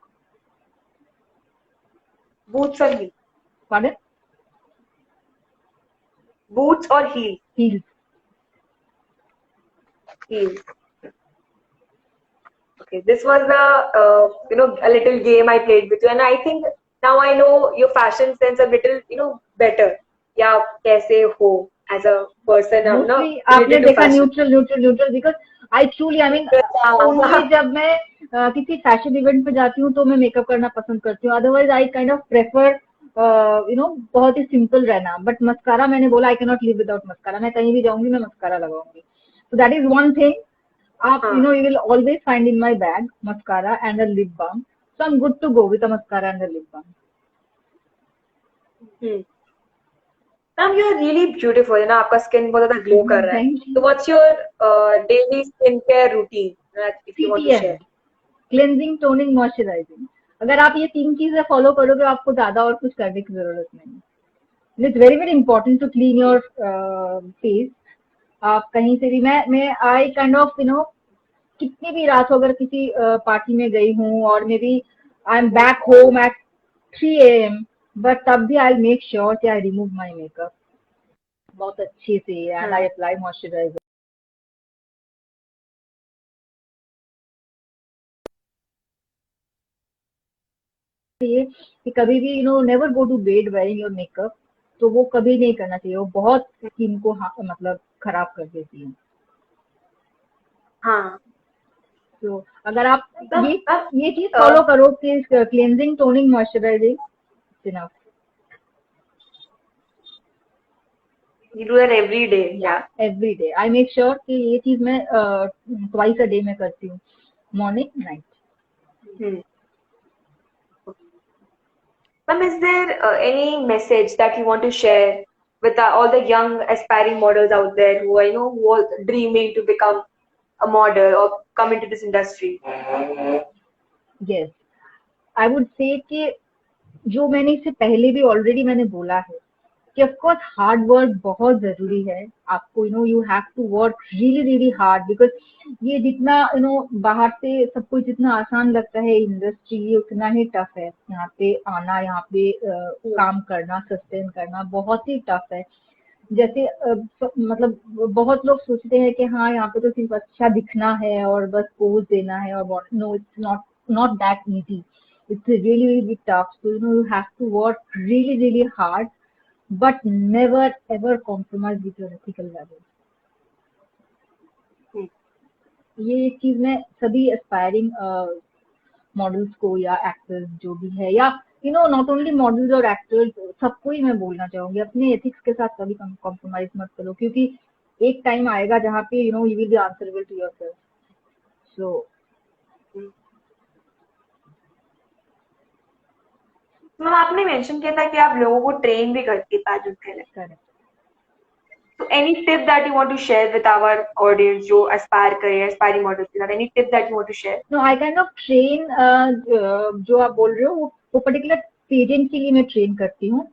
Boots or heels? Pardon? Boots or heels? Heels. Heels. Okay, this was a little game I played with you, and I think now I know your fashion sense a little better. Yeah, कैसे हो as a person, Mostly आपने related to देखा fashion. Neutral because I truly I mean only जब मैं किसी fashion event पे जाती हूँ तो मैं मेकअप करना पसंद करती हूँ, otherwise I kind of prefer बहुत ही सिंपल रहना. बट मस्कारा मैंने बोला I can not live without mascara. मैं कहीं भी जाऊंगी मैं मस्कारा लगाऊंगी. So that is one thing. आप हाँ. you will always find in my bag mascara and a lip balm. So I'm good to go with a mascara and a lip balm. Ma'am, you are really beautiful. ना आपका skin बहुत ज़्यादा glow कर रहा है. Thank you. So what's your daily skincare routine if you want to CTM, share? Cleansing, toning, moisturising. अगर आप ये 3 चीजें फॉलो करोगे आपको ज्यादा और कुछ करने की जरूरत नहीं. It's very very important to clean your face. आप कहीं से भी मैं आई काइंड ऑफ कितनी भी रात हो अगर किसी पार्टी में गई हूँ और maybe I am back home at 3 AM, but तब भी आई मेक श्योर कि आई रिमूव माई मेकअप बहुत अच्छे से एंड आई अप्लाई मॉइस्चराइजर. चाहिए कि कभी भी never go to bed wearing your makeup. तो वो कभी नहीं करना चाहिए, वो बहुत स्किन को मतलब खराब कर देती है. हाँ. तो अगर आप ये चीज uh, फॉलो करो कि cleansing, toning, moisturising, enough. You do that every day. Yeah. Every day I make sure कि ये चीज मैं ट्वाइस अ डे में करती हूँ, morning night. Ma'am, is there any message that you want to share with all the young aspiring models out there who who are dreaming to become a model or come into this industry? Yes, I would say कि जो मैंने इससे पहले भी already मैंने बोला है कि ऑफ कोर्स हार्ड वर्क बहुत जरूरी है. आपको you have to work really really hard because ये जितना बाहर से सब कुछ जितना आसान लगता है इंडस्ट्री, ये उतना ही टफ है. यहाँ पे आना, यहाँ पे काम करना, सस्टेन करना बहुत ही टफ है. जैसे मतलब बहुत लोग सोचते हैं कि हाँ यहाँ पे तो सिर्फ अच्छा दिखना है और बस पोज देना है और no, it's not that easy. It's really really tough. So you have to work really really hard, but never ever compromise with your ethical values. ये एक चीज मैं सभी एस्पायरिंग मॉडल्स को या एक्टर्स जो भी है या नॉट ओनली मॉडल्स और एक्टर्स, सबको ही मैं बोलना चाहूंगी अपने एथिक्स के साथ कभी कॉम्प्रोमाइज मत करो, क्योंकि एक टाइम आएगा जहाँ पे you will be answerable to yourself. So ma'am, आपने मेंशन किया था कि आप लोगों को ट्रेन भी करती है पैजेंट के लिए. Correct. So any tip that you want to share with our audience जो aspire करे, aspiring models के साथ, any tip that you want to share? No, I kind of train जो आप बोल रहे हो वो पर्टिकुलर पेजेंट के लिए मैं ट्रेन करती हूँ.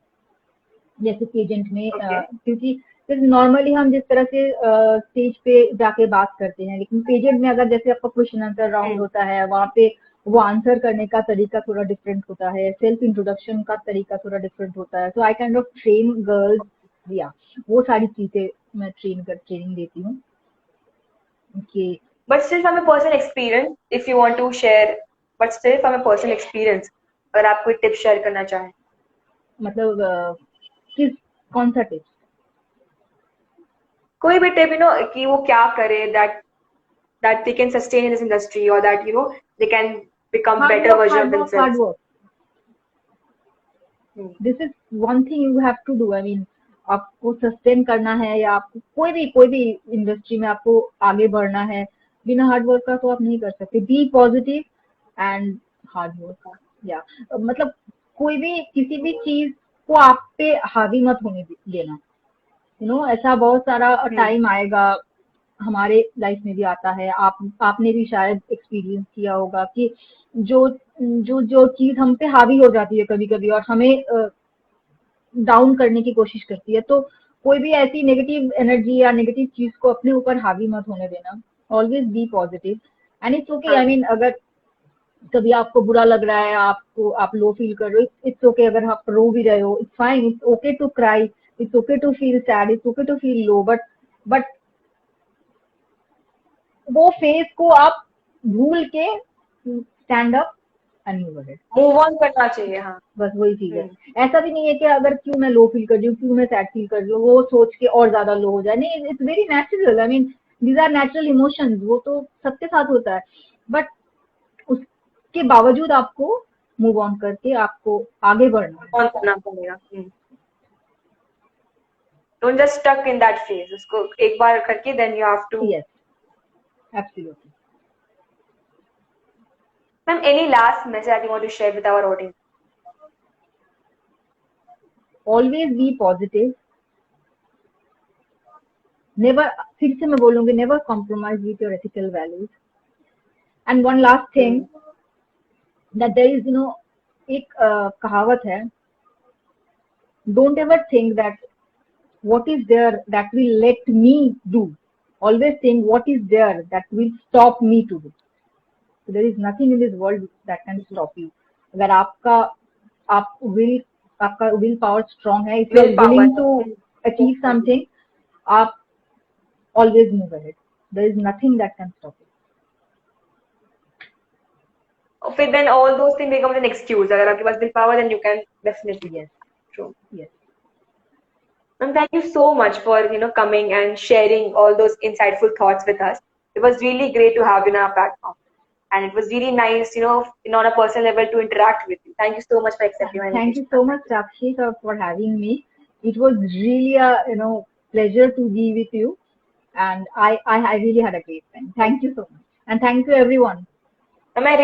जैसे पेजेंट में क्योंकि नॉर्मली हम जिस तरह से स्टेज पे जाके बात करते हैं, लेकिन पेजेंट में अगर जैसे आपका क्वेश्चन आंसर राउंड होता है, वहाँ पे वो आंसर करने का तरीका थोड़ा डिफरेंट होता है, सेल्फ इंट्रोडक्शन का तरीका थोड़ा डिफरेंट होता है. So I kind of train girls, या वो सारी चीजें मैं ट्रेनिंग देती हूँ. But still from a personal experience, if you want to share, but still from a personal experience, अगर आप कोई टिप शेयर करना चाहें. मतलब कौन सा टिप? कोई भी टिप कि वो क्या करे that they can sustain in this industry, or that they can become better version of themselves. Hard work. This is one thing you have to do. I mean, आपको सस्टेन करना है या आपको कोई भी इंडस्ट्री में आपको आगे बढ़ना है, बिना हार्ड वर्क का तो आप नहीं कर सकते. Be positive and hard work. या मतलब कोई भी किसी भी चीज को आप पे हावी मत होने देना. ऐसा बहुत सारा टाइम आएगा हमारे लाइफ में भी आता है, आपने भी शायद एक्सपीरियंस किया होगा कि जो जो जो चीज हम पे हावी हो जाती है कभी कभी और हमें डाउन करने की कोशिश करती है, तो कोई भी ऐसी नेगेटिव एनर्जी या नेगेटिव चीज को अपने ऊपर हावी मत होने देना। Always be positive and it's okay. हाँ आई मीन अगर कभी आपको बुरा लग रहा है, आप लो फील कर रहे हो, इट्स ओके। अगर आप रो भी रहे हो, it's fine, it's okay to cry, it's okay to feel sad, it's okay to feel low, but वो फेज को आप भूल के stand up and move ahead. Move on करना चाहिए। हाँ। बस वही चीज है। हम्म। ऐसा भी नहीं है कि अगर क्यों मैं लो फील कर रही हूँ, क्यों मैं सैड फील कर रही हूँ, वो सोच के और ज्यादा लो हो जाए, नहीं। It's very natural. I mean these are natural emotions, वो तो सबके साथ होता है। बट उसके बावजूद आपको मूव ऑन करके आपको आगे बढ़ना है। ऑन करना पड़ेगा। Don't just stuck in that phase, उसको एक बार करके then you have to. Yes, absolutely. Ma'am, any last message that you want to share with our audience? Always be positive, never, फिर से मैं बोलूंगी, never compromise with your ethical values. And one last thing, that there is एक कहावत है, don't ever think that what is there that will let me do. Always think what is there that will stop me to do. So there is nothing in this world that can stop you. अगर आप आपका will power strong है, if you will are power. willing to achieve something, आप always move ahead. There is nothing that can stop you. फिर then all those thing becomes an excuse. अगर आपके पास will power then you can definitely do. Yes, true. yes. Ma'am, thank you so much for coming and sharing all those insightful thoughts with us. It was really great to have you on our platform, and it was really nice, on a personal level to interact with you. Thank you so much for accepting my Thank invitation, you ma'am. so much, Sakshi, for having me. It was really a pleasure to be with you, and I really had a great time. Thank you so much, and thank you everyone. Ma'am, I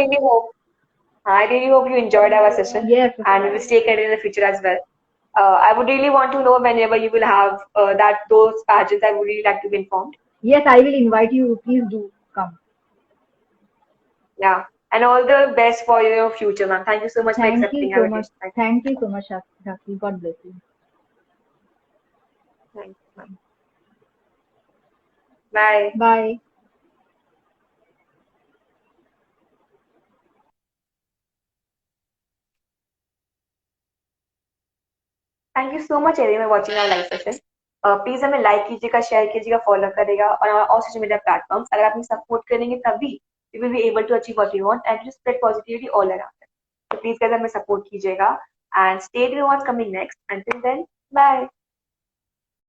really hope you enjoyed our session, Yes, and we will stay connected in the future as well. I would really want to know whenever you will have those pageants. I would really like to be informed. yes, I will invite you. Please do come. Yeah, and all the best for your future, ma'am. Thank you so much for Thank you accepting our so much. invitation. Thank Thank you so much, Sakshi. God bless you. you, ma'am. Bye. Bye. Thank you so much everyone watching our live session. Please हमें like कीजिएगा, share कीजिएगा, follow करेगा और all social media platforms. अगर आप हमें support करेंगे तभी we will be able to achieve what we want and to spread positivity all around. तो प्लीज गाइस हमें सपोर्ट कीजिएगा and stay tuned what's coming next. Until then, bye.